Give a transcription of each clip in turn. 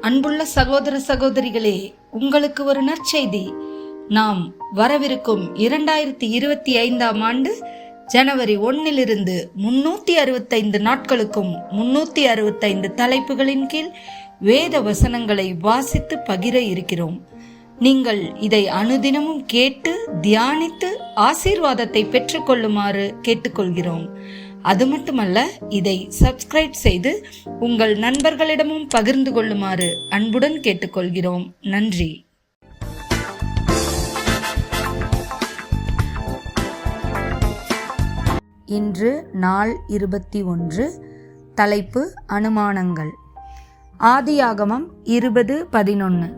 அன்புள்ள சகோதர சகோதரிகளே, உங்களுக்கு ஒரு நற்செய்தி. நாம் வரவிருக்கும் 2025 ஆண்டு ஜனவரி 1 365 நாட்களுக்கும் 365 தலைப்புகளின் கீழ் வேத வசனங்களை வாசித்து பகிர இருக்கிறோம். நீங்கள் இதை அனுதினமும் கேட்டு தியானித்து ஆசீர்வாதத்தை பெற்றுக்கொள்ளுமாறு கேட்டுக்கொள்கிறோம். அது மட்டுமல்ல, இதை சப்ஸ்கிரைப் செய்து உங்கள் நண்பர்களிடமும் பகிர்ந்து கொள்ளுமாறு அன்புடன் கேட்டுக்கொள்கிறோம். நன்றி. இன்று நாள் 21. தலைப்பு அனுமானங்கள். ஆதியாகமம் 20:11.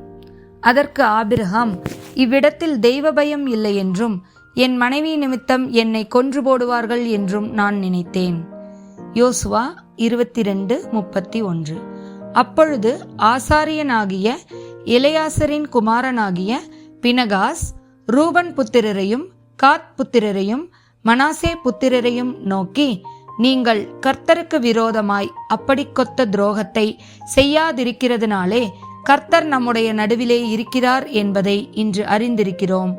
அதற்கு ஆபிரகாம், இவ்விடத்தில் தெய்வ பயம் இல்லை என்றும் என் மனைவி நிமித்தம் என்னை கொன்று போடுவார்கள் என்றும் நான் நினைத்தேன். யோசுவா 22:31. அப்பொழுது ஆசாரியனாகிய எலெயாசரின் குமாரனாகிய பினகாஸ் ரூபன் புத்திரரையும் காத் புத்திரரையும் மனாசே புத்திரரையும் நோக்கி, நீங்கள் கர்த்தருக்கு விரோதமாய் அப்படிக்கொத்த துரோகத்தை செய்யாதிருக்கிறதுனாலே கர்த்தர் நம்முடைய நடுவிலே இருக்கிறார் என்பதை இன்று அறிந்திருக்கிறோம்.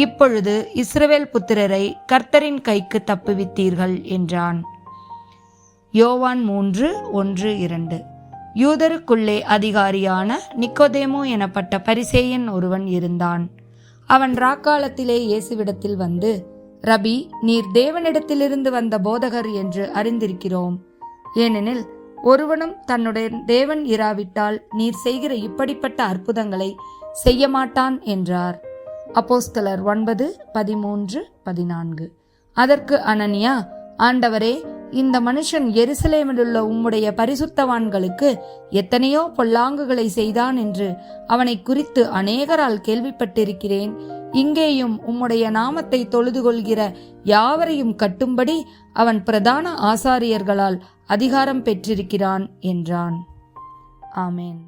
இப்பொழுது இஸ்ரவேல் புத்திரரை கர்த்தரின் கைக்கு தப்புவித்தீர்கள் என்றான். யோவான் 3:1-2. யூதருக்குள்ளே அதிகாரியான நிக்கோதேமு எனப்பட்ட பரிசேயன் ஒருவன் இருந்தான். அவன் ராக்காலத்திலே இயேசுவிடத்தில் வந்து, ரபி, நீர் தேவனிடத்திலிருந்து வந்த போதகர் என்று அறிந்திருக்கிறோம். ஏனெனில் ஒருவனும் தன்னுடைய தேவன் இராவிட்டால் நீர் செய்கிற இப்படிப்பட்ட அற்புதங்களை செய்ய மாட்டான் என்றார். அப்போஸ்தலர் 9:13-14. அதற்கு அனனியா, ஆண்டவரே, இந்த மனுஷன் எருசலேமிலுள்ள உம்முடைய பரிசுத்தவான்களுக்கு எத்தனையோ பொல்லாங்குகளை செய்தான் என்று அவனை குறித்து அநேகரால் கேள்விப்பட்டிருக்கிறேன். இங்கேயும் உம்முடைய நாமத்தை தொழுது கொள்கிற யாவரையும் கட்டும்படி அவன் பிரதான ஆசாரியர்களால் அதிகாரம் பெற்றிருக்கிறான் என்றான். ஆமேன்.